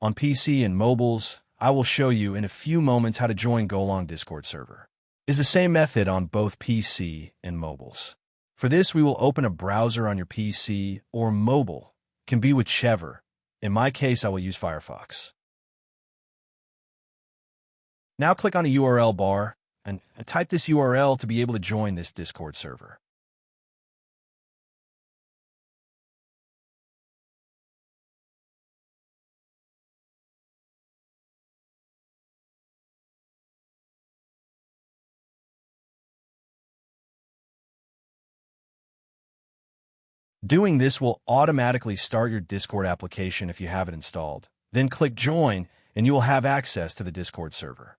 On PC and mobiles, I will show you in a few moments how to join Golang Discord server. It's the same method on both PC and mobiles. For this, we will open a browser on your PC or mobile. It can be whichever. In my case, I will use Firefox. Now click on the URL bar and type this URL to be able to join this Discord server. Doing this will automatically start your Discord application if you have it installed. Then click Join, and you will have access to the Discord server.